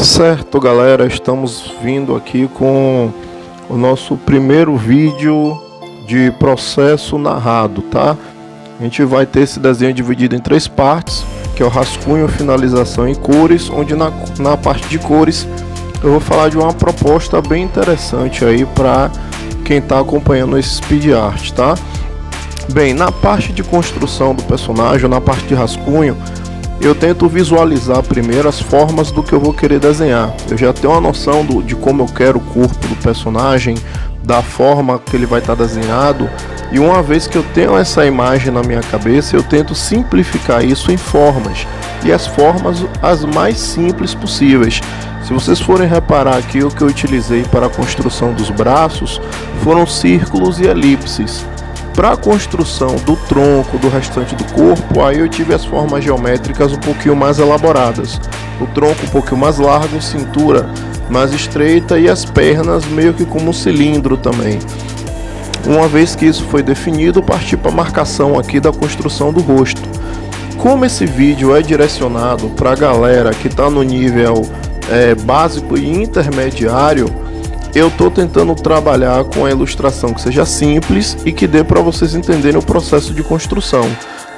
Certo, galera, estamos vindo aqui com o nosso primeiro vídeo de processo narrado, tá? A gente vai ter esse desenho dividido em 3 partes, que é o rascunho, finalização e cores, onde na parte de cores eu vou falar de uma proposta bem interessante aí para quem está acompanhando esse speed art, tá? Bem, na parte de construção do personagem, na parte de rascunho, eu tento visualizar primeiro as formas do que eu vou querer desenhar. Eu já tenho uma noção de como eu quero o corpo do personagem, da forma que ele vai estar desenhado, e uma vez que eu tenho essa imagem na minha cabeça, eu tento simplificar isso em formas, e as formas as mais simples possíveis. Se vocês forem reparar aqui, o que eu utilizei para a construção dos braços foram círculos e elipses. Para a construção do tronco, do restante do corpo, aí eu tive as formas geométricas um pouquinho mais elaboradas. O tronco um pouquinho mais largo, cintura mais estreita e as pernas meio que como um cilindro também. Uma vez que isso foi definido, parti para a marcação aqui da construção do rosto. Como esse vídeo é direcionado para a galera que está no nível básico e intermediário, eu estou tentando trabalhar com a ilustração que seja simples e que dê para vocês entenderem o processo de construção.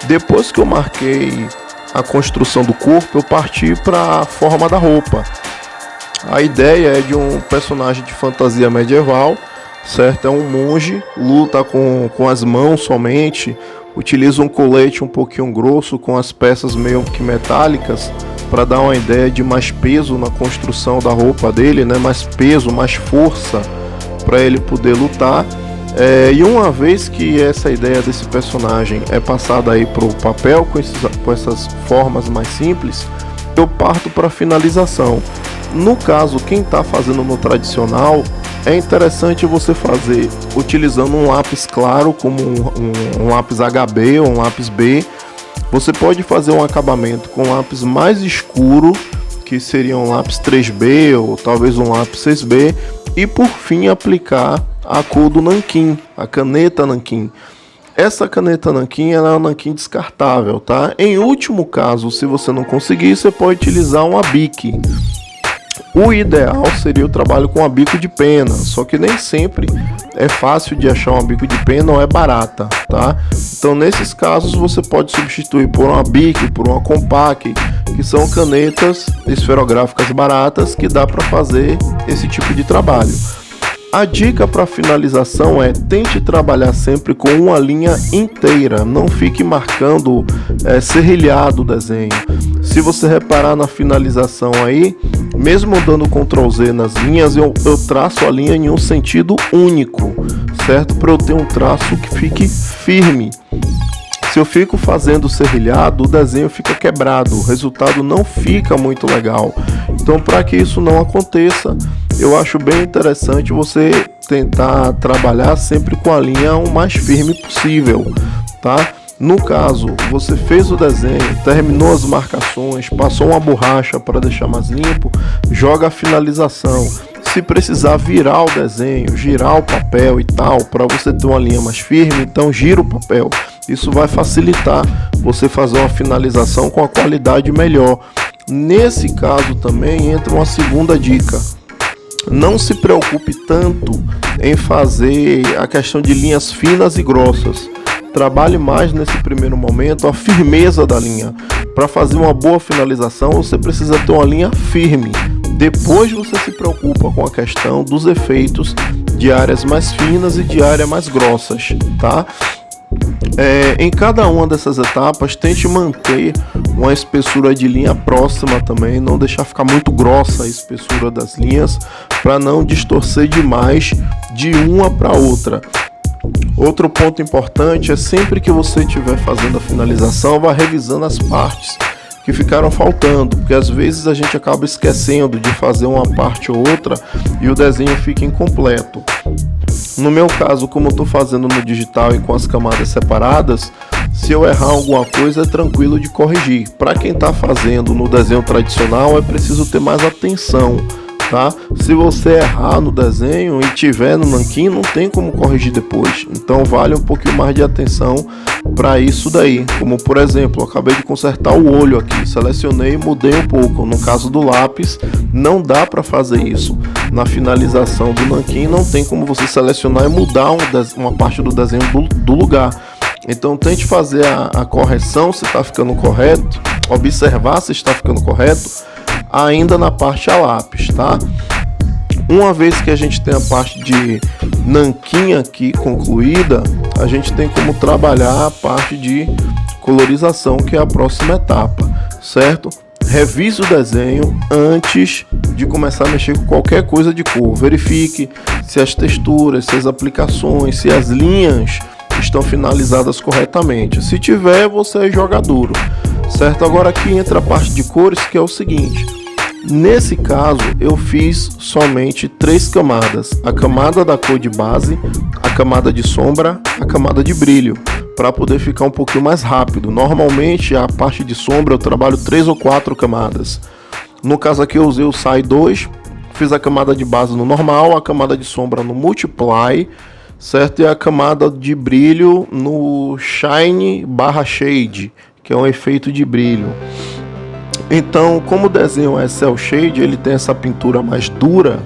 Depois que eu marquei a construção do corpo, eu parti para a forma da roupa. A ideia é de um personagem de fantasia medieval, certo? É um monge, luta com as mãos somente, utiliza um colete um pouquinho grosso com as peças meio que metálicas, para dar uma ideia de mais peso na construção da roupa dele, né? Mais peso, mais força para ele poder lutar. E uma vez que essa ideia desse personagem é passada aí para o papel com essas formas mais simples, eu parto para a finalização. No caso, quem está fazendo no tradicional, é interessante você fazer utilizando um lápis claro, como um lápis HB ou um lápis B. Você pode fazer um acabamento com lápis mais escuro, que seria um lápis 3B ou talvez um lápis 6B, e por fim aplicar a cor do nanquim, a caneta nanquim. Essa caneta nanquim ela é uma nanquim descartável, tá? Em último caso, se você não conseguir, você pode utilizar uma bic. O ideal seria o trabalho com a bico de pena, só que nem sempre é fácil de achar uma bico de pena ou é barata, tá? Então nesses casos você pode substituir por uma bic, por uma compact, que são canetas esferográficas baratas que dá para fazer esse tipo de trabalho. A dica para finalização é: tente trabalhar sempre com uma linha inteira, não fique marcando serrilhado o desenho. Se você reparar na finalização aí, mesmo dando Ctrl Z nas linhas, eu traço a linha em um sentido único, certo? Para eu ter um traço que fique firme. Se eu fico fazendo serrilhado, o desenho fica quebrado, o resultado não fica muito legal. Então, para que isso não aconteça, eu acho bem interessante você tentar trabalhar sempre com a linha o mais firme possível, tá? No caso, você fez o desenho, terminou as marcações, passou uma borracha para deixar mais limpo, joga a finalização. Se precisar virar o desenho, girar o papel e tal, para você ter uma linha mais firme, então gira o papel. Isso vai facilitar você fazer uma finalização com a qualidade melhor. Nesse caso também entra uma segunda dica. Não se preocupe tanto em fazer a questão de linhas finas e grossas. Trabalhe mais nesse primeiro momento a firmeza da linha. Para fazer uma boa finalização, você precisa ter uma linha firme. Depois você se preocupa com a questão dos efeitos de áreas mais finas e de áreas mais grossas, tá? Em cada uma dessas etapas, tente manter uma espessura de linha próxima também, não deixar ficar muito grossa a espessura das linhas, para não distorcer demais de uma para outra. Outro ponto importante é sempre que você estiver fazendo a finalização, vá revisando as partes que ficaram faltando, porque às vezes a gente acaba esquecendo de fazer uma parte ou outra e o desenho fica incompleto. No meu caso, como eu estou fazendo no digital e com as camadas separadas, se eu errar alguma coisa é tranquilo de corrigir. Para quem está fazendo no desenho tradicional é preciso ter mais atenção tá? Se você errar no desenho e tiver no nanquim, não tem como corrigir depois. Então vale um pouquinho mais de atenção para isso daí. Como por exemplo, eu acabei de consertar o olho aqui, selecionei e mudei um pouco. No caso do lápis, não dá para fazer isso. Na finalização do nanquim, não tem como você selecionar e mudar uma parte do desenho do lugar. Então tente fazer a correção se está ficando correto, observar se está ficando correto, ainda na parte a lápis, tá? Uma vez que a gente tem a parte de nanquim aqui concluída, a gente tem como trabalhar a parte de colorização, que é a próxima etapa, certo? Revise o desenho antes de começar a mexer com qualquer coisa de cor. Verifique se as texturas, se as aplicações, se as linhas estão finalizadas corretamente. Se tiver, você joga duro, certo? Agora aqui entra a parte de cores, que é o seguinte: nesse caso eu fiz somente 3 camadas: a camada da cor de base, a camada de sombra, a camada de brilho, para poder ficar um pouquinho mais rápido. Normalmente a parte de sombra eu trabalho 3 ou 4 camadas. No caso aqui eu usei o Sai 2, fiz a camada de base no normal, a camada de sombra no Multiply, certo? E a camada de brilho no Shine / Shade, que é um efeito de brilho. Então, como o desenho é Cel Shade, ele tem essa pintura mais dura,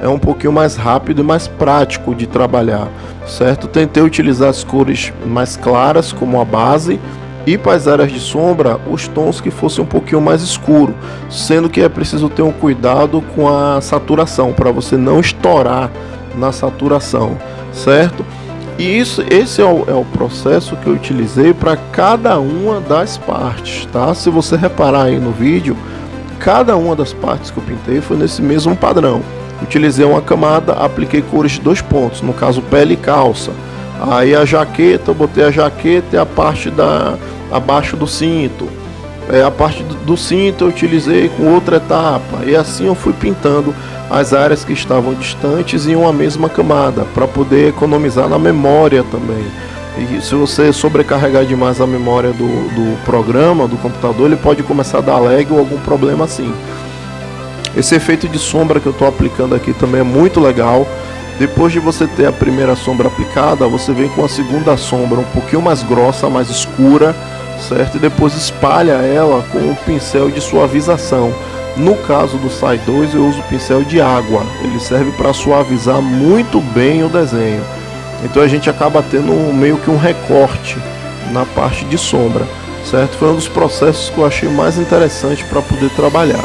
é um pouquinho mais rápido e mais prático de trabalhar, certo? Tentei utilizar as cores mais claras como a base, e para as áreas de sombra, os tons que fossem um pouquinho mais escuro, sendo que é preciso ter um cuidado com a saturação, para você não estourar na saturação, certo? E esse é o processo que eu utilizei para cada uma das partes, tá? Se você reparar aí no vídeo, cada uma das partes que eu pintei foi nesse mesmo padrão. Utilizei uma camada, apliquei cores de 2 pontos, no caso pele e calça. Aí a jaqueta, eu botei a jaqueta e a parte abaixo do cinto. A parte do cinto eu utilizei com outra etapa, e assim eu fui pintando as áreas que estavam distantes em uma mesma camada, para poder economizar na memória também. E se você sobrecarregar demais a memória do programa, do computador, ele pode começar a dar lag ou algum problema assim. Esse efeito de sombra que eu estou aplicando aqui também é muito legal. Depois de você ter a primeira sombra aplicada, você vem com a segunda sombra um pouquinho mais grossa, mais escura, certo? E depois espalha ela com um pincel de suavização. No caso do Sai 2, eu uso pincel de água, ele serve para suavizar muito bem o desenho. Então a gente acaba tendo meio que um recorte na parte de sombra, certo? Foi um dos processos que eu achei mais interessante para poder trabalhar.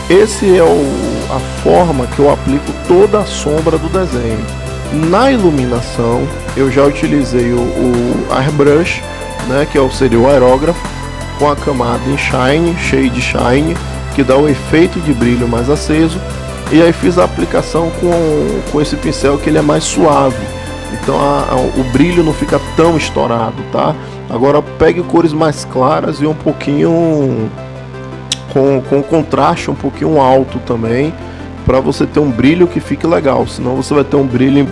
Esse é a forma que eu aplico toda a sombra do desenho. Na iluminação, eu já utilizei o Airbrush, né, que seria o aerógrafo, com a camada em Shine, Shade Shine, que dá o efeito de brilho mais aceso, e aí fiz a aplicação com esse pincel, que ele é mais suave, então o brilho não fica tão estourado, tá? Agora pegue cores mais claras e um pouquinho com contraste um pouquinho alto também, para você ter um brilho que fique legal, senão você vai ter um brilho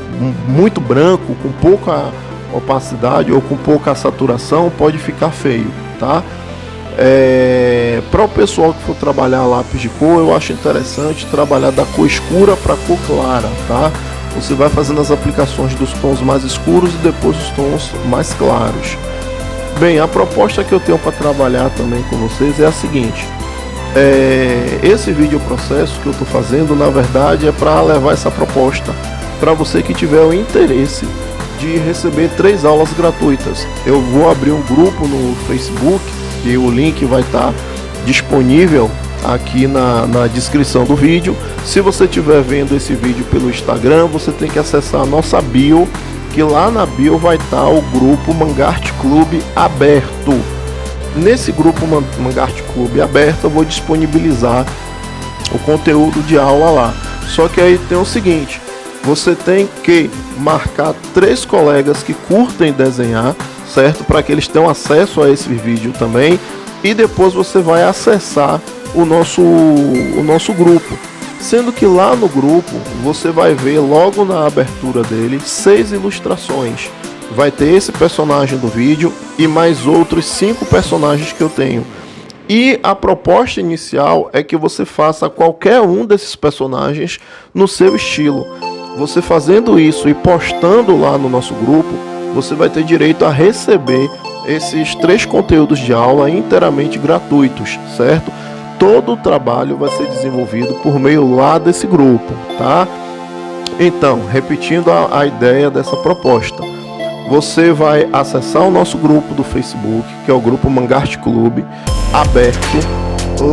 muito branco, com pouca opacidade ou com pouca saturação, pode ficar feio, tá? Para o pessoal que for trabalhar lápis de cor, eu acho interessante trabalhar da cor escura para a cor clara, tá? Você vai fazendo as aplicações dos tons mais escuros e depois os tons mais claros. Bem, a proposta que eu tenho para trabalhar também com vocês é a seguinte: esse vídeo processo que eu estou fazendo, na verdade, é para levar essa proposta para você que tiver o interesse de receber 3 aulas gratuitas. Eu vou abrir um grupo no Facebook, e o link vai estar disponível aqui na descrição do vídeo. Se você estiver vendo esse vídeo pelo Instagram, você tem que acessar a nossa bio, que lá na bio vai estar o grupo Mangart Club aberto. Nesse grupo Mangart Club aberto, eu vou disponibilizar o conteúdo de aula lá. Só que aí tem o seguinte: você tem que marcar 3 colegas que curtem desenhar, certo? Para que eles tenham acesso a esse vídeo também. E depois você vai acessar o nosso grupo. Sendo que lá no grupo você vai ver logo na abertura dele 6 ilustrações. Vai ter esse personagem do vídeo e mais outros 5 personagens que eu tenho. E a proposta inicial é que você faça qualquer um desses personagens no seu estilo. Você fazendo isso e postando lá no nosso grupo, você vai ter direito a receber esses 3 conteúdos de aula inteiramente gratuitos, certo? Todo o trabalho vai ser desenvolvido por meio lá desse grupo, tá? Então, repetindo a ideia dessa proposta, você vai acessar o nosso grupo do Facebook, que é o grupo Mangarte Clube, aberto.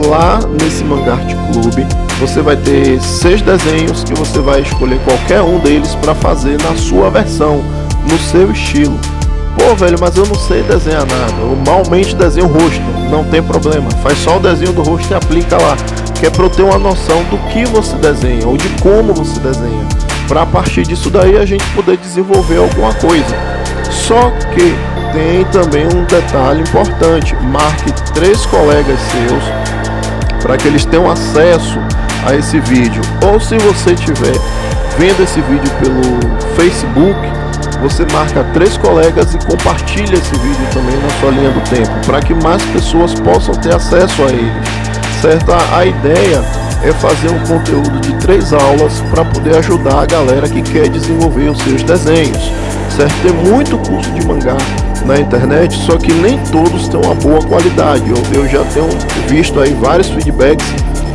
Lá nesse Mangarte Clube, você vai ter 6 desenhos que você vai escolher qualquer um deles para fazer na sua versão, no seu estilo. Pô, velho, mas eu não sei desenhar nada, eu malmente desenho o rosto. Não tem problema, faz só o desenho do rosto e aplica lá, que é para eu ter uma noção do que você desenha ou de como você desenha, para a partir disso daí a gente poder desenvolver alguma coisa. Só que tem também um detalhe importante: marque 3 colegas seus para que eles tenham acesso a esse vídeo. Ou se você estiver vendo esse vídeo pelo Facebook, você marca 3 colegas e compartilha esse vídeo também na sua linha do tempo, para que mais pessoas possam ter acesso a ele, certo? A ideia é fazer um conteúdo de 3 aulas para poder ajudar a galera que quer desenvolver os seus desenhos, certo? Tem muito curso de mangá na internet, só que nem todos têm uma boa qualidade. Eu já tenho visto aí vários feedbacks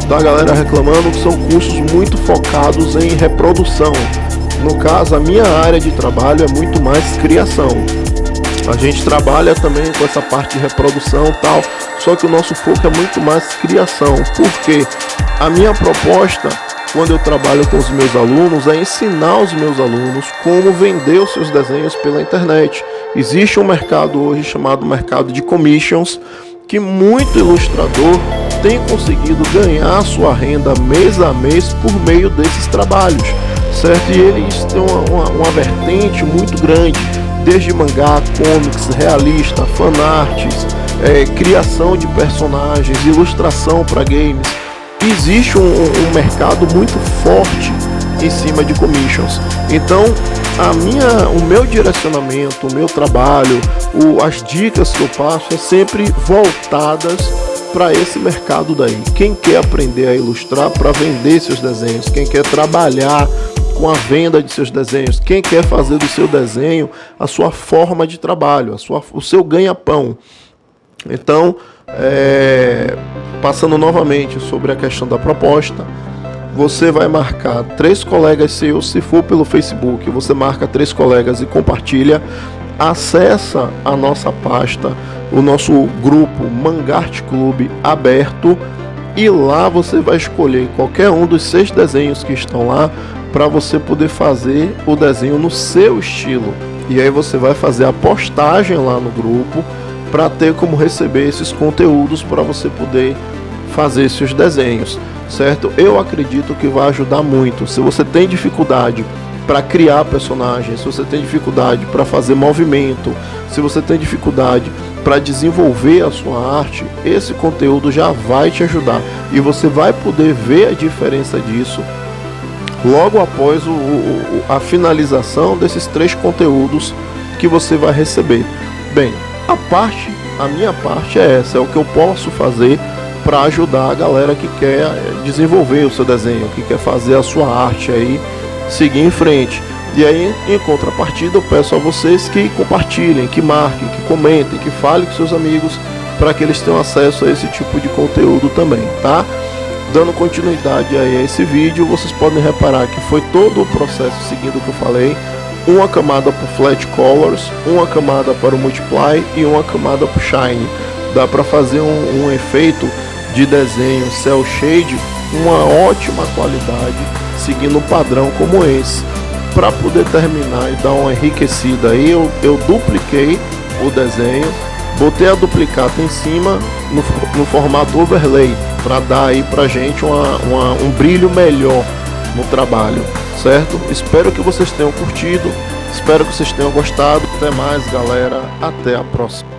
da galera reclamando que são cursos muito focados em reprodução. No caso, a minha área de trabalho é muito mais criação. A gente trabalha também com essa parte de reprodução e tal, só que o nosso foco é muito mais criação, porque a minha proposta, quando eu trabalho com os meus alunos, é ensinar os meus alunos como vender os seus desenhos pela internet. Existe um mercado hoje chamado mercado de commissions, que muito ilustrador tem conseguido ganhar sua renda mês a mês por meio desses trabalhos, certo? E eles têm uma vertente muito grande, desde mangá, comics, realista, fanarts, criação de personagens, ilustração para games. Existe um mercado muito forte em cima de commissions. Então, o meu direcionamento, o meu trabalho, as dicas que eu passo é sempre voltadas para esse mercado daí. Quem quer aprender a ilustrar para vender seus desenhos, quem quer trabalhar com a venda de seus desenhos, quem quer fazer do seu desenho a sua forma de trabalho, o seu ganha-pão. Então, passando novamente sobre a questão da proposta, você vai marcar 3 colegas seus. Se for pelo Facebook, você marca 3 colegas e compartilha. Acessa a nossa pasta, o nosso grupo Mangarte Clube aberto, e lá você vai escolher qualquer um dos 6 desenhos que estão lá para você poder fazer o desenho no seu estilo. E aí você vai fazer a postagem lá no grupo para ter como receber esses conteúdos para você poder fazer seus desenhos, certo? Eu acredito que vai ajudar muito. Se você tem dificuldade para criar personagens, se você tem dificuldade para fazer movimento, se você tem dificuldade para desenvolver a sua arte, esse conteúdo já vai te ajudar e você vai poder ver a diferença disso logo após a finalização desses 3 conteúdos que você vai receber. Bem, a minha parte é essa, é o que eu posso fazer para ajudar a galera que quer desenvolver o seu desenho, que quer fazer a sua arte aí seguir em frente. E aí, em contrapartida, eu peço a vocês que compartilhem, que marquem, que comentem, que falem com seus amigos para que eles tenham acesso a esse tipo de conteúdo também, tá? Dando continuidade aí a esse vídeo, vocês podem reparar que foi todo o processo seguindo o que eu falei: uma camada para Flat Colors, uma camada para o Multiply e uma camada para o Shine. Dá para fazer um efeito de desenho cel shade com uma ótima qualidade, seguindo um padrão como esse. Para poder terminar e dar uma enriquecida aí, eu dupliquei o desenho, botei a duplicata em cima no formato overlay, para dar aí pra gente um brilho melhor no trabalho, certo? Espero que vocês tenham curtido, espero que vocês tenham gostado. Até mais, galera, até a próxima.